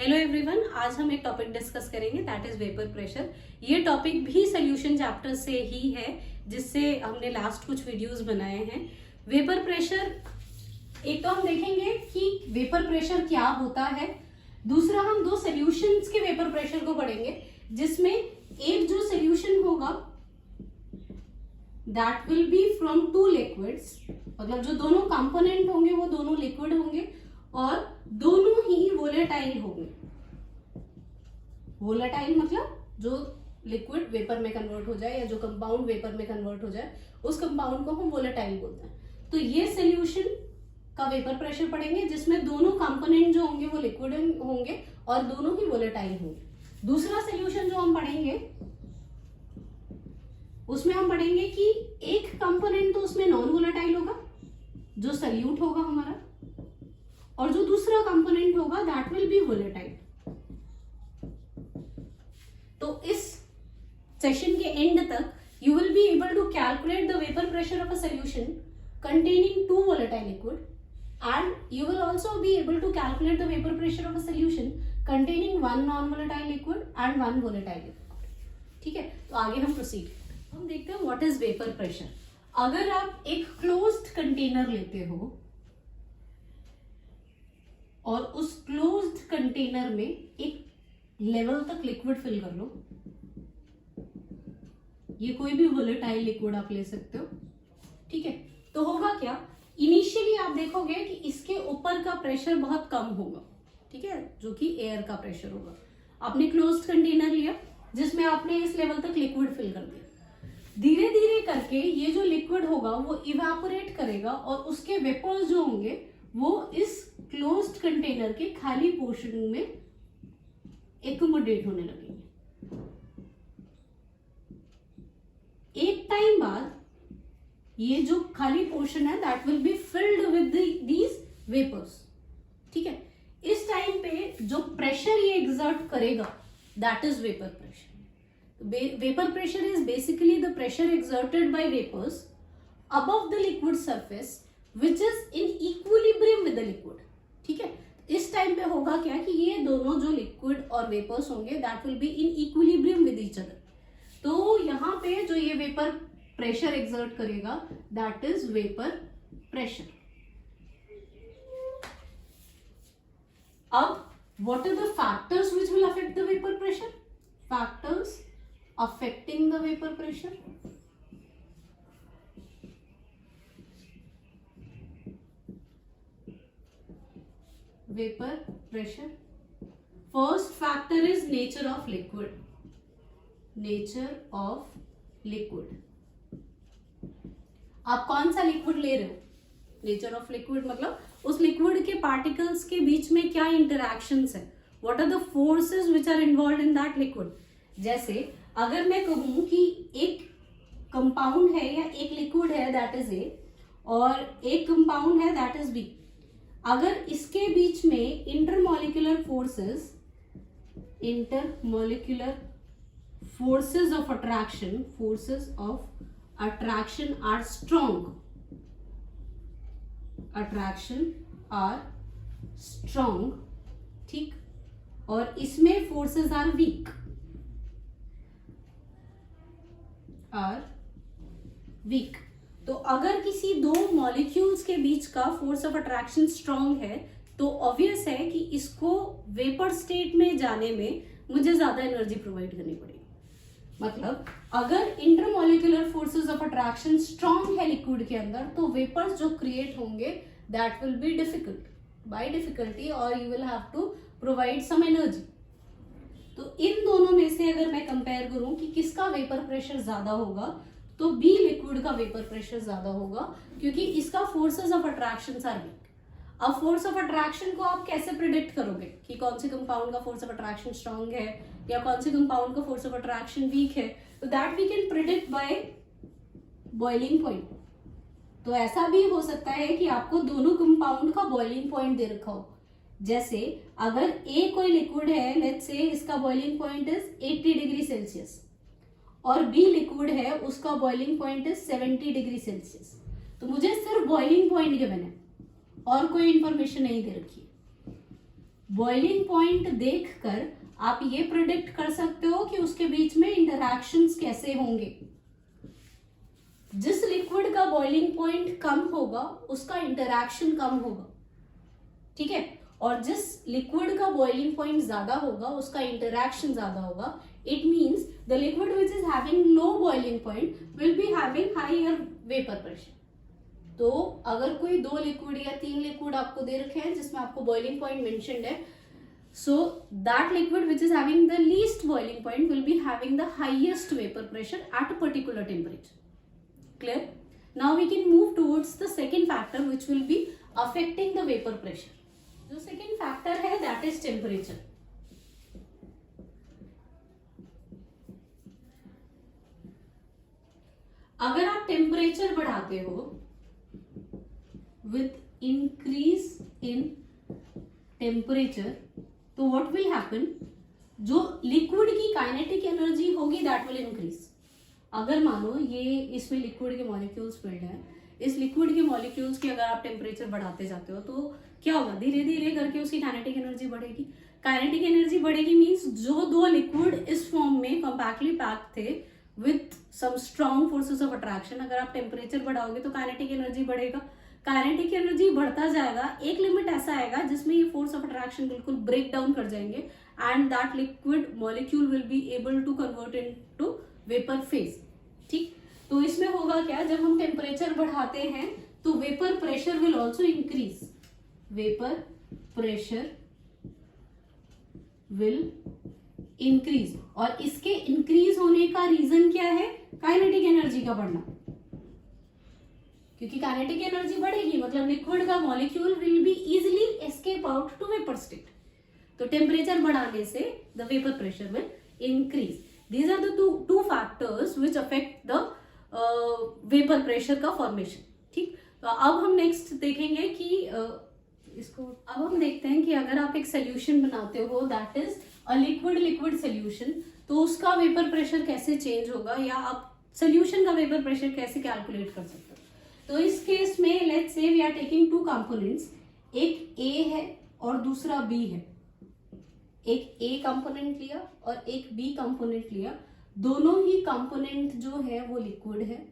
Hello everyone, आज हम एक टॉपिक डिस्कस करेंगे दैट इज वेपर प्रेशर। ये टॉपिक भी सोल्यूशन चैप्टर से ही है जिससे हमने लास्ट कुछ वीडियोस बनाए हैं। वेपर प्रेशर, एक तो हम देखेंगे कि वेपर प्रेशर क्या होता है, दूसरा हम दो सोल्यूशंस के वेपर प्रेशर को पढ़ेंगे जिसमें एक जो सोल्यूशन होगा that will B from two liquids, मतलब जो दोनों कंपोनेंट होंगे वो दोनों लिक्विड होंगे और दोनों ही वोलेटाइल होंगे। वोलेटाइल मतलब जो लिक्विड वेपर में कन्वर्ट हो जाए या जो कंपाउंड वेपर में कन्वर्ट हो जाए उस कंपाउंड को हम वोलेटाइल बोलते हैं। तो ये सोल्यूशन का वेपर प्रेशर पढ़ेंगे जिसमें दोनों कंपोनेंट जो होंगे वो लिक्विड होंगे और दोनों ही वोलेटाइल होंगे। दूसरा सोल्यूशन जो हम पढ़ेंगे उसमें हम पढ़ेंगे कि एक कंपोनेंट तो उसमें नॉन वोलेटाइल होगा जो सल्यूट होगा हमारा, और जो दूसरा कंपोनेंट होगा दैट विल बी वोलेटाइल। तो इस सेशन के एंड तक you will be able to calculate the vapour pressure of a solution containing two volatile liquid and you will also be able to calculate the vapor pressure of a solution containing one non-volatile liquid and one volatile liquid। ठीक है, तो आगे हम proceed हम देखते हैं what is vapour pressure. अगर आप एक क्लोज्ड कंटेनर लेते हो और उस क्लोज्ड कंटेनर में एक लेवल तक लिक्विड फिल कर लो, ये कोई भी वोलेटाइल लिक्विड आप ले सकते हो, ठीक है, तो होगा क्या, इनिशियली आप देखोगे कि इसके ऊपर का प्रेशर बहुत कम होगा, ठीक है, जो कि एयर का प्रेशर होगा। आपने क्लोज्ड कंटेनर लिया जिसमें आपने इस लेवल तक लिक्विड फिल कर दिया, धीरे धीरे करके ये जो लिक्विड होगा वो इवेपोरेट करेगा और उसके वेपर्स जो होंगे वो इस क्लोज्ड कंटेनर के खाली पोर्शन में एकोमोडेट होने लगेंगे। एक टाइम बाद ये जो खाली पोर्शन है that will be filled with these vapours, ठीक है। इस टाइम पे जो प्रेशर ये एग्जर्ट करेगा that is vapour pressure. Vapour pressure is basically the pressure exerted by vapors above the liquid surface which is in equilibrium with the liquid, ठीक है। इस टाइम पे होगा क्या कि ये दोनों जो लिक्विड और वेपर्स होंगे that will be in equilibrium with each other. तो यहाँ पे जो ये वेपर प्रेशर एक्सर्ट करेगा दैट इज वेपर प्रेशर। अब what are the factors which will affect the vapour pressure? Factors affecting the vapour pressure, vapour pressure. First factor is nature of liquid, nature of liquid. आप कौन सा liquid ले रहे हो? Nature of liquid मतलब उस liquid के particles के बीच में क्या इंटरैक्शंस है, what are the forces which are involved in that liquid. जैसे अगर मैं कहूं कि एक कंपाउंड है या एक लिक्विड है दैट इज ए और एक कंपाउंड है दैट इज बी, अगर इसके बीच में intermolecular forces of attraction, forces of attraction are strong, attraction are strong, ठीक, और इसमें forces are weak, तो अगर किसी दो मॉलिक्यूल्स के बीच का फोर्स ऑफ अट्रैक्शन स्ट्रॉन्ग है तो ऑब्वियस है कि इसको वेपर स्टेट में जाने में मुझे ज्यादा एनर्जी प्रोवाइड करनी पड़ेगी। मतलब अगर intermolecular forces of attraction strong है लिक्विड के अंदर तो वेपर्स जो क्रिएट होंगे that will be difficult by difficulty और you will have to provide some energy. तो इन दोनों में से अगर मैं कंपेयर करूं कि किसका वेपर प्रेशर ज्यादा होगा तो बी लिक्विड का वेपर प्रेशर ज्यादा होगा क्योंकि इसका forces of attraction are weak. अब फोर्स ऑफ अट्रैक्शन को आप कैसे प्रिडिक्ट करोगे कि कौन से कंपाउंड का फोर्स ऑफ अट्रैक्शन स्ट्रॉन्ग है या कौन से कंपाउंड का फोर्स ऑफ अट्रैक्शन वीक है? तो that we can predict by boiling point. तो ऐसा भी हो सकता है कि आपको दोनों कंपाउंड का बॉइलिंग पॉइंट दे रखा हो। जैसे अगर ए कोई लिक्विड है, लेट्स से इसका boiling point is 80 degree Celsius और बी लिक्विड है उसका boiling point is 70 degree Celsius, तो मुझे सिर्फ बॉइलिंग पॉइंट गिवन है और कोई इंफॉर्मेशन नहीं दे रखी। बॉइलिंग पॉइंट देखकर आप ये प्रिडिक्ट कर सकते हो कि उसके बीच में इंटरैक्शंस कैसे होंगे। जिस लिक्विड का बॉइलिंग पॉइंट कम होगा उसका इंटरैक्शन कम होगा, ठीक है, और जिस लिक्विड का बॉइलिंग पॉइंट ज्यादा होगा उसका इंटरैक्शन ज्यादा होगा। It means the liquid which is having low boiling point will be having higher vapour pressure. तो अगर कोई 2 लिक्विड या 3 लिक्विड आपको दे रखे हैं जिसमें आपको बॉइलिंग पॉइंट मेंशन्ड है, so that liquid which is having the least boiling point will be having the highest vapor pressure at a particular temperature. Clear? Now we can move towards the second factor which will be affecting the vapor pressure. जो second factor है that is temperature. अगर आप temperature बढ़ाते हो with increase in temperature, तो what will happen, जो liquid की kinetic energy होगी दैट विल इंक्रीज। अगर मानो ये इसमें लिक्विड के मॉलिक्यूल्स फिल्ड है, इस लिक्विड के मॉलिक्यूल्स की अगर आप टेम्परेचर बढ़ाते जाते हो तो क्या होगा, धीरे धीरे करके उसकी काइनेटिक एनर्जी बढ़ेगी। काइनेटिक एनर्जी बढ़ेगी मीन्स जो 2 लिक्विड इस फॉर्म में कॉम्पैक्टली पैक्ड थे with some strong forces of attraction, अगर आप टेम्परेचर बढ़ाओगे तो काइनेटिक एनर्जी बढ़ेगा। काइनेटिक एनर्जी बढ़ता जाएगा, एक लिमिट ऐसा आएगा जिसमें ये फोर्स ऑफ अट्रैक्शन बिल्कुल ब्रेक डाउन कर जाएंगे and that liquid molecule will be able to convert into vapour phase. ठीक, तो इसमें होगा क्या, जब हम टेम्परेचर बढ़ाते हैं तो vapour pressure will also increase. Vapour pressure will increase, और इसके इंक्रीज होने का रीजन क्या है, काइनेटिक एनर्जी का बढ़ना। क्योंकि काइनेटिक एनर्जी बढ़ेगी मतलब लिक्विड का molecule will be easily escape out to vapour state. तो टेम्परेचर बढ़ाने से the vapour pressure will increase. These are the two factors which affect the vapour pressure का फॉर्मेशन। ठीक, तो अब हम नेक्स्ट देखेंगे कि इसको अब हम देखते हैं कि अगर आप एक सोल्यूशन बनाते हो that is a liquid solution, तो उसका वेपर प्रेशर कैसे चेंज होगा या आप सोल्यूशन का वेपर प्रेशर कैसे कैलकुलेट कर सकते हो। तो इस केस में let's say we are taking 2 components, एक A है और दूसरा B है। एक A कंपोनेंट लिया और एक B कंपोनेंट लिया, दोनों ही कंपोनेंट जो है वो लिक्विड है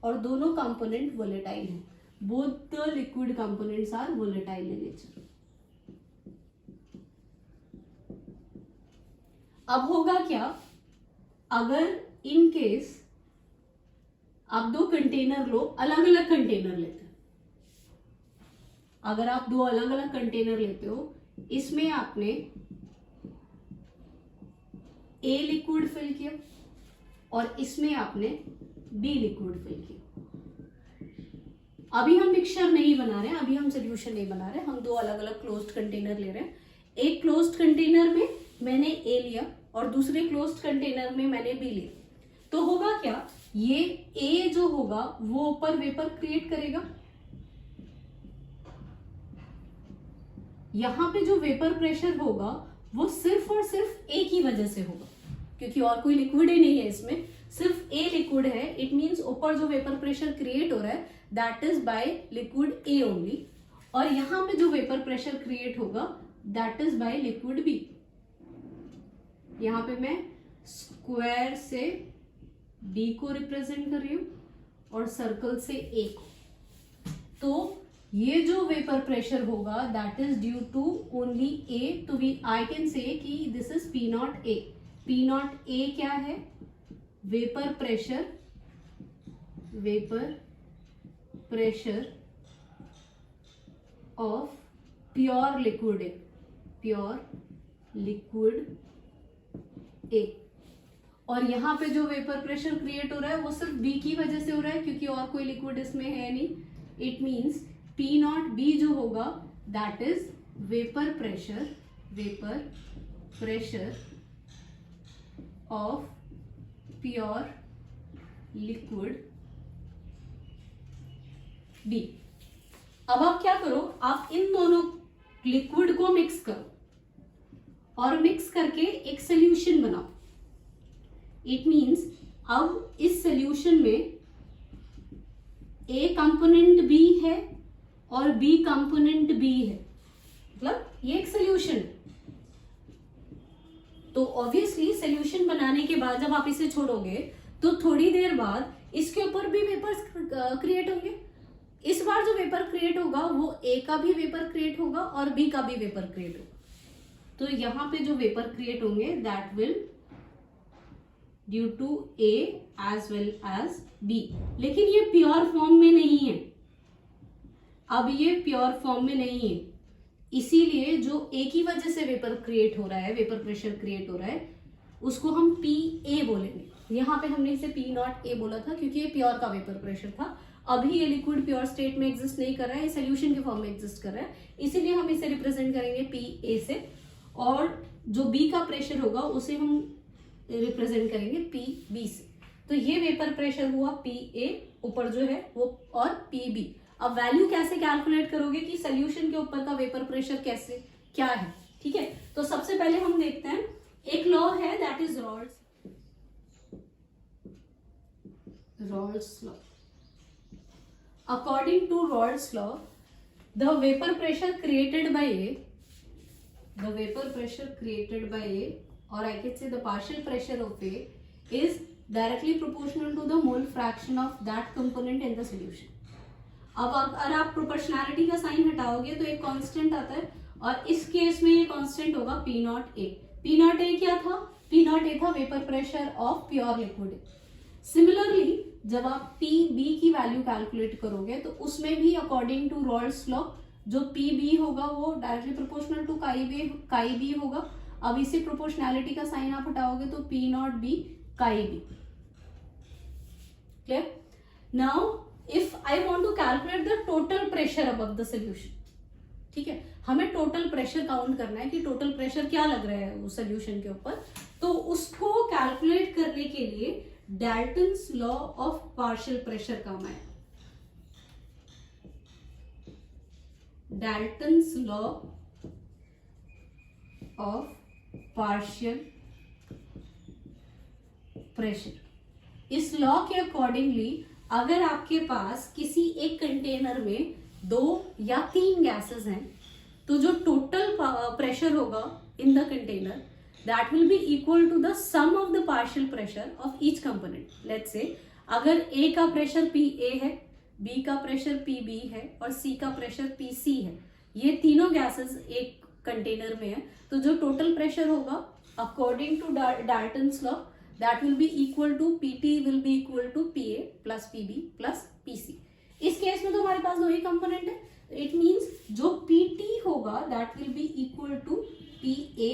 और दोनों कंपोनेंट वोलेटाइल है। Both the liquid components are volatile in nature. अब होगा क्या, अगर इन केस आप 2 कंटेनर लो, अलग अलग कंटेनर लेते हैं। अगर आप 2 अलग अलग कंटेनर लेते हो, इसमें आपने A लिक्विड फिल किया और इसमें आपने B लिक्विड फिल किया। अभी हम मिक्सचर नहीं बना रहे हैं, अभी हम सोल्यूशन नहीं बना रहे, हम 2 अलग अलग क्लोज्ड कंटेनर ले रहे हैं। एक क्लोज्ड कंटेनर में मैंने A लिया और दूसरे क्लोज्ड कंटेनर में मैंने B लिया। तो होगा क्या, ये A जो होगा वो ऊपर वेपर क्रिएट करेगा। यहां पे जो वेपर प्रेशर होगा वो सिर्फ और सिर्फ A की वजह से होगा, क्योंकि और कोई लिक्विड ही नहीं है इसमें, सिर्फ A लिक्विड है। इट मींस ऊपर जो वेपर प्रेशर क्रिएट हो रहा है that is by liquid A only, और यहां पे जो वेपर प्रेशर क्रिएट होगा that is by liquid B। यहां पे मैं स्क्वायर से B को रिप्रेजेंट कर रही हूं और सर्कल से A को। तो ये जो वेपर प्रेशर होगा that is due to only A, तो आई कैन से कि this is P not A। P not A क्या है, vapour pressure of pure liquid A। और यहाँ पे जो वेपर प्रेशर क्रिएट हो रहा है वो सिर्फ B की वजह से हो रहा है, क्योंकि और कोई लिक्विड इसमें है नहीं। It means P not B जो होगा that is vapour pressure of pure liquid B। अब आप क्या करो, आप इन दोनों लिक्विड को मिक्स करो और मिक्स करके एक सोल्यूशन बनाओ। इट मीन्स अब इस सोल्यूशन में A कंपोनेंट B है और B कंपोनेंट B है, मतलब ये एक सोल्यूशन है। तो ऑब्वियसली सोल्यूशन बनाने के बाद जब आप इसे छोड़ोगे तो थोड़ी देर बाद इसके ऊपर भी वेपर्स क्रिएट होंगे। इस बार जो वेपर क्रिएट होगा वो ए का भी वेपर क्रिएट होगा और बी का भी वेपर क्रिएट होगा। तो यहाँ पे जो वेपर क्रिएट होंगे that will due to A as well as B. लेकिन ये प्योर फॉर्म में नहीं है, अब ये प्योर फॉर्म में नहीं है, इसीलिए जो ए की वजह से वेपर क्रिएट हो रहा है, वेपर प्रेशर क्रिएट हो रहा है, उसको हम पी ए बोलेंगे। यहाँ पे हमने इसे पी नॉट ए बोला था क्योंकि ये प्योर का वेपर प्रेशर था। अभी ये लिक्विड प्योर स्टेट में एग्जिस्ट नहीं कर रहा है, ये सोल्यूशन के फॉर्म में एग्जिस्ट कर रहा है, इसीलिए हम इसे रिप्रेजेंट करेंगे पी ए से। और जो बी का प्रेशर होगा उसे हम रिप्रेजेंट करेंगे पी बी से। तो ये वेपर प्रेशर हुआ पी ए ऊपर जो है वो, और पी बी। अब वैल्यू कैसे कैलकुलेट करोगे कि सोल्यूशन के ऊपर का वेपर प्रेशर कैसे क्या है, ठीक है। तो सबसे पहले हम देखते हैं, एक लॉ है that is Raoult's law. According to Raoult's law, the vapor pressure created by A, or I can say the partial pressure of A, is directly proportional to the mole fraction of that component in the solution. अब अगर आप proportionality का sign हटाओगे तो एक constant आता है, और इस केस में ये कांस्टेंट होगा P not A. P not A क्या था? पी नॉट ए था vapour pressure of pure liquid. Similarly जब आप पी बी की वैल्यू कैलकुलेट करोगे तो उसमें भी अकॉर्डिंग टू रॉल्स लॉ जो पी बी होगा वो directly proportional to chi B होगा। अब इसे प्रोपोर्शनैलिटी का साइन आप हटाओगे तो P not B chi B. Clear? Now if I want to calculate the total pressure above the solution, ठीक है, हमें टोटल प्रेशर काउंट करना है कि टोटल प्रेशर क्या लग रहा है उस सोल्यूशन के ऊपर। तो उसको कैलकुलेट करने के लिए Dalton's law of partial pressure काम आया। Dalton's law of partial pressure. इस लॉ के अकॉर्डिंगली अगर आपके पास किसी एक कंटेनर में 2 या 3 गैसेस हैं तो जो टोटल प्रेशर होगा in the container that will be equal to the sum of the partial pressure of each component. Let's say अगर A का प्रेशर PA है, B का प्रेशर PB है और C का प्रेशर PC है, ये तीनों गैसेस एक कंटेनर में है, तो जो टोटल प्रेशर होगा according to Dalton's law that will be equal to PT will be equal to PA plus PB plus PC. इस केस में तो हमारे पास 2 ही कंपोनेंट है, इट मीन्स जो PT होगा that will be equal to PA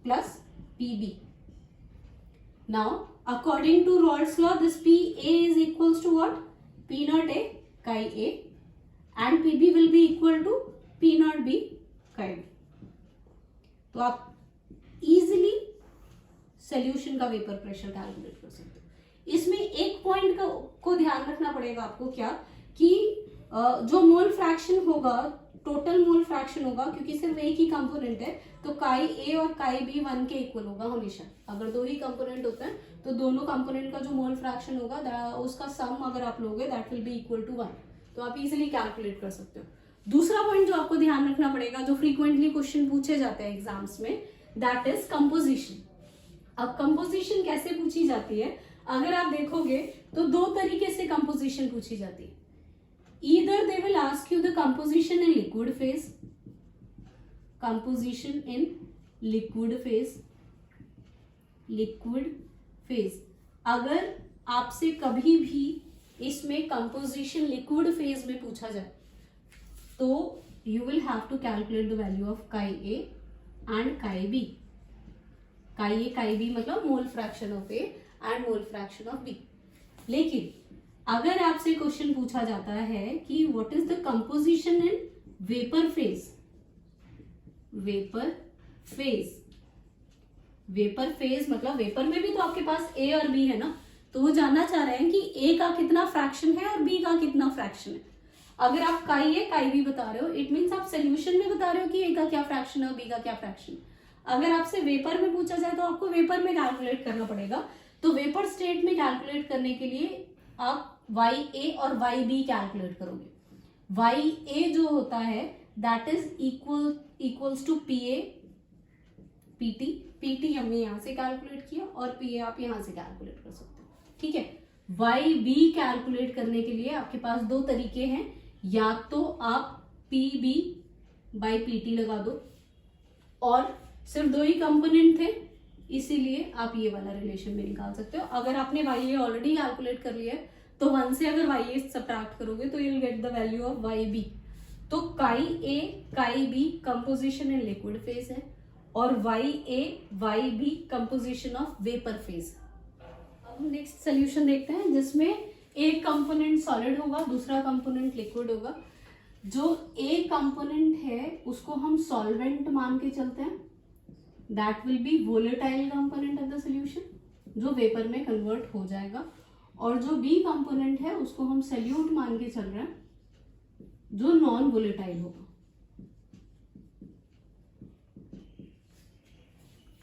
plus PB. Now, according to Raoult's law, this PA is equals to what? P naught A chi A, and PB will be equal to P naught B chi B. तो आप easily solution का vapour pressure calculate कर सकते हो। इसमें एक point को ध्यान रखना पड़ेगा आपको, क्या कि जो मोल फ्रैक्शन होगा, टोटल मोल फ्रैक्शन होगा, क्योंकि सिर्फ एक ही कंपोनेंट है तो काई ए और काई बी 1 के इक्वल होगा हमेशा। अगर 2 ही कंपोनेंट होते हैं तो दोनों कंपोनेंट का जो मोल फ्रैक्शन होगा उसका सम अगर आप लोगे that will be equal to 1। तो आप इजीली कैलकुलेट कर सकते हो। दूसरा पॉइंट जो आपको ध्यान रखना पड़ेगा, जो फ्रीक्वेंटली क्वेश्चन पूछे जाते हैं एग्जाम्स में, दैट इज कंपोजिशन। अब कंपोजिशन कैसे पूछी जाती है अगर आप देखोगे तो 2 तरीके से कंपोजिशन पूछी जाती है। Either they will ask you the composition in liquid phase, composition in liquid phase। अगर आपसे कभी भी इसमें composition liquid phase में पूछा जाए तो you will have to calculate the value of chi A and chi B. chi A chi B मतलब mole fraction of A and mole fraction of B। लेकिन अगर आपसे क्वेश्चन पूछा जाता है कि what is the composition in vapour phase, vapour phase मतलब vapour में भी तो आपके पास ए और बी है ना, तो वो जानना चाह रहे हैं कि ए का कितना फ्रैक्शन है और बी का कितना फ्रैक्शन है। अगर आप काई ए काई बी बता रहे हो, इट मीन्स आप सोल्यूशन में बता रहे हो कि ए का क्या फ्रैक्शन है और बी का क्या फ्रैक्शन। अगर आपसे वेपर में पूछा जाए तो आपको वेपर में कैलकुलेट करना पड़ेगा। तो वेपर स्टेट में कैलकुलेट करने के लिए आप वाई ए और वाई बी कैलकुलेट करोगे। वाई ए जो होता है that is equals to P A P T PT हमने यहाँ से कैलकुलेट किया और पी आप यहाँ से कैलकुलेट कर सकते हो, ठीक है। वाई बी कैलकुलेट करने के लिए आपके पास दो तरीके हैं, या तो आप P B by P T लगा दो, और सिर्फ दो ही कंपोनेंट थे इसीलिए आप ये वाला रिलेशन में निकाल सकते हो। अगर आपने वाई ए ऑलरेडी कैलकुलेट कर लिया है तो 1 से अगर वाई ए सब्ट्रैक्ट करोगे तो you will get the value of Y B. तो chi A chi B composition in liquid phase है और Y A Y B composition of vapour phase. अब हम नेक्स्ट सोल्यूशन देखते हैं जिसमें एक कंपोनेंट सॉलिड होगा, दूसरा कंपोनेंट लिक्विड होगा। जो ए कंपोनेंट है उसको हम सॉल्वेंट मान के चलते हैं, that will B volatile component of the solution जो वेपर में कन्वर्ट हो जाएगा, और जो बी कंपोनेंट है उसको हम सॉल्यूट मान के चल रहे हैं जो नॉन वोलेटाइल होगा।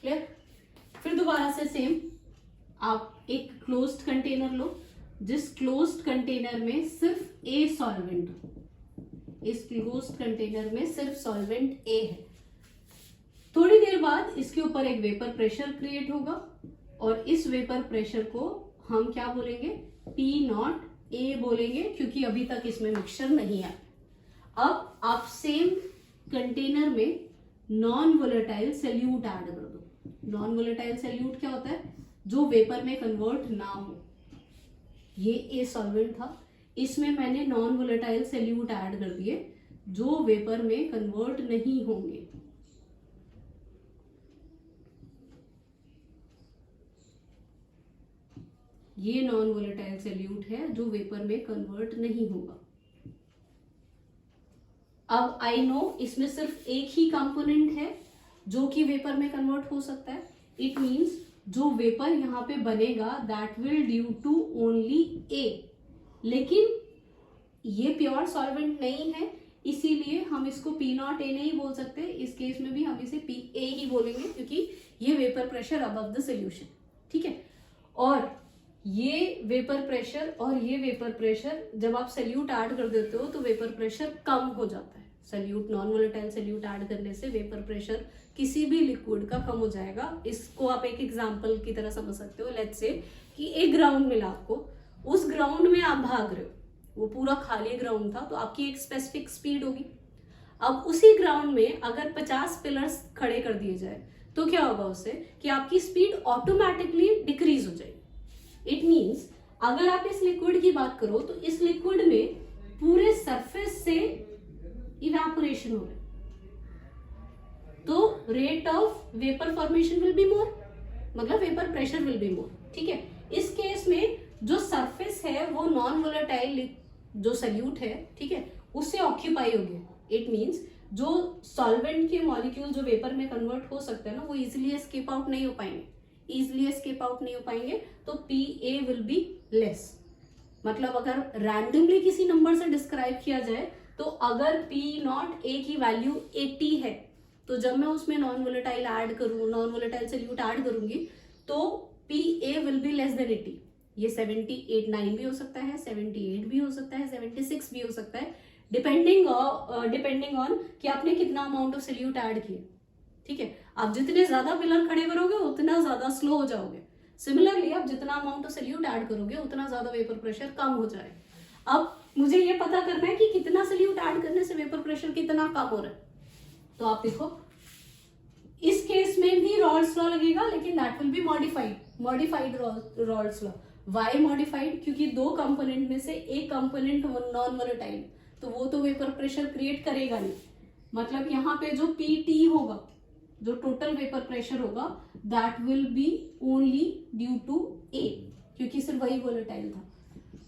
क्लियर? फिर दोबारा से सेम, आप एक क्लोज्ड कंटेनर लो जिस क्लोज्ड कंटेनर में सिर्फ ए सॉल्वेंट हो। इस क्लोज्ड कंटेनर में सिर्फ सॉल्वेंट ए है। थोड़ी देर बाद इसके ऊपर एक वेपर प्रेशर क्रिएट होगा और इस वेपर प्रेशर को हम क्या बोलेंगे, पी नॉट ए बोलेंगे, क्योंकि अभी तक इसमें मिक्सचर नहीं है। अब आप सेम कंटेनर में नॉन वोलेटाइल सॉल्यूट ऐड कर दो। नॉन वोलेटाइल सॉल्यूट क्या होता है, जो वेपर में कन्वर्ट ना हो। ये ए सॉल्वेंट था, इसमें मैंने नॉन वोलेटाइल सॉल्यूट ऐड कर दिए जो वेपर में कन्वर्ट नहीं होंगे। ये नॉन वोलेटाइल सॉल्यूट है जो वेपर में कन्वर्ट नहीं होगा। अब आई नो इसमें सिर्फ एक ही कंपोनेंट है जो कि वेपर में कन्वर्ट हो सकता है। इट मींस जो वेपर यहाँ पे बनेगा that will due to only A, लेकिन ये प्योर सॉल्वेंट नहीं है इसीलिए हम इसको पी नॉट ए नहीं बोल सकते। इस केस में भी हम इसे पी ए ही बोलेंगे क्योंकि ये vapour pressure above the solution, ठीक है। और ये वेपर प्रेशर और ये वेपर प्रेशर जब आप सॉल्यूट ऐड कर देते हो तो वेपर प्रेशर कम हो जाता है। Solute non volatile solute add करने से वेपर प्रेशर किसी भी लिक्विड का कम हो जाएगा। इसको आप एक एग्जांपल की तरह समझ सकते हो। लेट्स से कि एक ग्राउंड मिला आपको, उस ग्राउंड में आप भाग रहे हो, वो पूरा खाली ग्राउंड था तो आपकी एक स्पेसिफिक स्पीड होगी। अब उसी ग्राउंड में अगर 50 पिलर्स खड़े कर दिए जाए तो क्या होगा उससे कि आपकी स्पीड ऑटोमेटिकली डिक्रीज हो जाएगी। इट मीन्स अगर आप इस लिक्विड की बात करो तो इस लिक्विड में पूरे सरफेस से इवेपोरेशन हो रहा है तो rate of vapour formation will be more, मतलब vapour pressure will be more, ठीक है। इस केस में जो सरफेस है वो नॉन वोलेटाइल जो सॉल्यूट है, ठीक है, उससे ऑक्यूपाई हो गया। इट मीन्स जो सॉल्वेंट के मॉलिक्यूल जो वेपर में कन्वर्ट हो सकते हैं ना वो इजिली एस्केप आउट नहीं हो पाएंगे, इजिली एस्केप आउट नहीं हो पाएंगे। तो P A will be less. मतलब अगर रैंडमली किसी नंबर से डिस्क्राइब किया जाए तो अगर पी नॉट ए की वैल्यू 80 है तो जब मैं उसमें नॉन वोलेटाइल ऐड करूँ, नॉन वोलेटाइल सॉल्यूट ऐड करूंगी तो P A will be less than 80। ये 78 9 भी हो सकता है, 78 भी हो सकता है, 76 भी हो सकता है, डिपेंडिंग ऑन कि आपने कितना अमाउंट ऑफ सॉल्यूट ऐड किया, ठीक है। आप जितने ज्यादा पिलर खड़े करोगे उतना ज्यादा स्लो हो जाओगे। सिमिलरली आप जितना अमाउंट ऑफ सॉल्यूट ऐड करोगे उतना ज्यादा वेपर प्रेशर कम हो जाएगा। अब मुझे ये पता करना है कि कितना सॉल्यूट ऐड करने से वेपर प्रेशर कितना कम हो रहा है। तो आप देखो इस केस में भी रॉल्स लॉ लगेगा लेकिन that will be modified Raoult's law. Why modified क्योंकि दो कंपोनेंट में से एक कंपोनेंट नॉन वोलेटाइल तो वो तो वेपर प्रेशर क्रिएट करेगा नहीं। मतलब यहाँ पे जो पी टी होगा, जो टोटल वेपर प्रेशर होगा that will be only due to A क्योंकि सिर्फ वही वोलेटाइल था।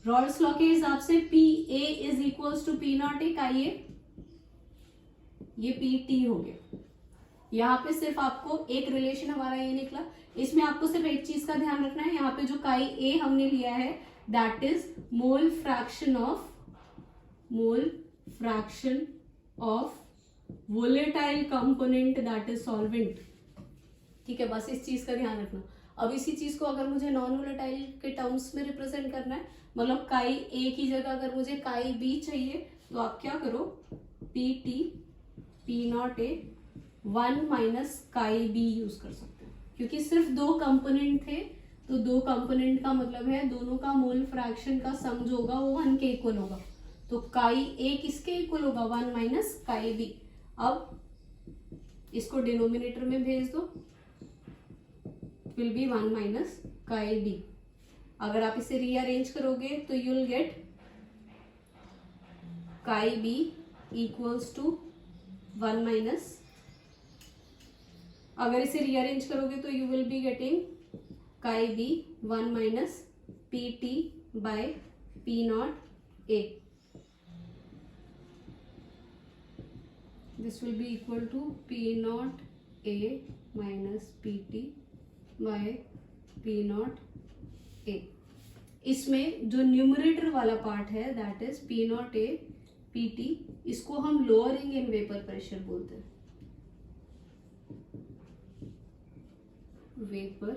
रॉल्स लॉ के हिसाब से P A is equals to P not A का ये पी टी हो गया। यहाँ पे सिर्फ आपको एक रिलेशन हमारा ये निकला। इसमें आपको सिर्फ एक चीज का ध्यान रखना है, यहाँ पे जो काई ए हमने लिया है that is mole fraction of volatile component that is solvent, ठीक है। बस इस चीज का ध्यान रखना। अब इसी चीज को अगर मुझे नॉन वोलेटाइल के टर्म्स में रिप्रेजेंट करना है, मतलब काई ए की जगह अगर मुझे काई बी चाहिए तो आप क्या करो, P T P not A 1 minus chi B use कर सकते हो। क्योंकि सिर्फ दो कंपोनेंट थे, तो दो कंपोनेंट का मतलब है दोनों का मोल फ्रैक्शन का सम जो होगा वो 1 के इक्वल होगा। तो काई ए किसके इक्वल होगा, 1 माइनस काई बी। अब इसको डिनोमिनेटर में भेज दो, will be 1 minus chi B. अगर आप इसे रीअरेंज करोगे तो you will get chi B equals to 1 minus, अगर इसे रीअरेंज करोगे तो you will be getting chi B 1 minus P T by P not A. This will be equal to P not A minus P T by P not A. इसमें जो numerator वाला part है that is P not A P T, इसको हम lowering in vapour pressure बोलते हैं, vapour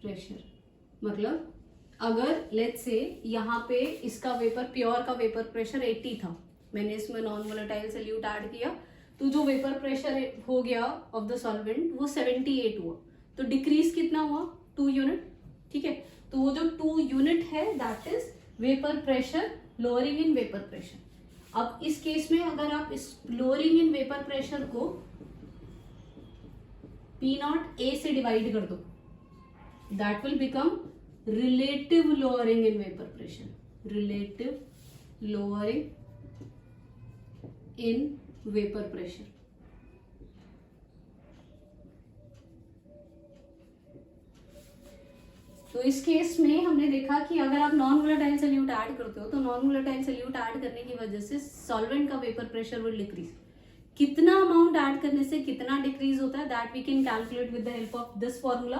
pressure. मतलब अगर लेट्स से यहाँ पे इसका वेपर प्योर का वेपर प्रेशर 80 था, मैंने इसमें नॉन वोलेटाइल सॉल्यूट ऐड किया, तो जो वेपर प्रेशर हो गया ऑफ द सॉल्वेंट वो 78 हुआ, तो डिक्रीज कितना हुआ, 2 यूनिट। ठीक है, तो वो जो 2 यूनिट है that is vapour pressure, lowering in vapour pressure. अब इस केस में अगर आप इस लोअरिंग इन वेपर प्रेशर को पी नॉट ए से डिवाइड कर दो, that will become relative lowering in vapour pressure, relative lowering in vapour pressure. तो इस केस में हमने देखा कि अगर आप नॉन वोलेटाइल सॉल्यूट ऐड करते हो तो नॉन वोलेटाइल सॉल्यूट ऐड करने की वजह से सॉल्वेंट का वेपर प्रेशर विल डिक्रीज। कितना अमाउंट ऐड करने से कितना डिक्रीज होता है that we can calculate with the help of this formula,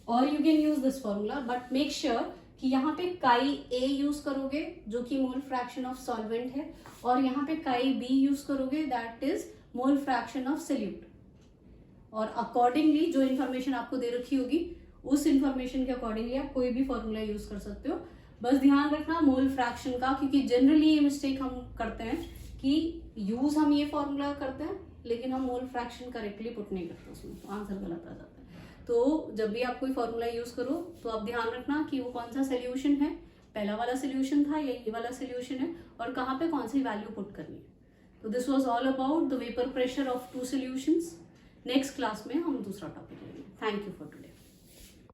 और you can use this formula, but make sure कि यहाँ पे काई ए यूज करोगे जो कि मोल फ्रैक्शन ऑफ सॉल्वेंट है, और यहाँ पे काई बी यूज करोगे that is mole fraction of solute. और अकॉर्डिंगली जो इन्फॉर्मेशन आपको दे रखी होगी उस इन्फॉर्मेशन के अकॉर्डिंगली आप कोई भी फॉर्मूला यूज कर सकते हो। बस ध्यान रखना मोल फ्रैक्शन का, क्योंकि जनरली ये मिस्टेक हम करते हैं कि यूज हम ये फॉर्मूला करते हैं लेकिन हम मोल फ्रैक्शन करेक्टली पुट नहीं करते उसमें, तो आंसर गलत आ जाता है। तो जब भी आप कोई फॉर्मूला यूज करो तो आप ध्यान रखना कि वो कौन सा सोल्यूशन है, पहला वाला सोल्यूशन था या ये वाला सोल्यूशन है, और कहाँ पे कौन सी वैल्यू पुट करनी है। तो this was all about the vapour pressure of 2 solutions. Next class में हम दूसरा टॉपिक लेंगे। Thank you for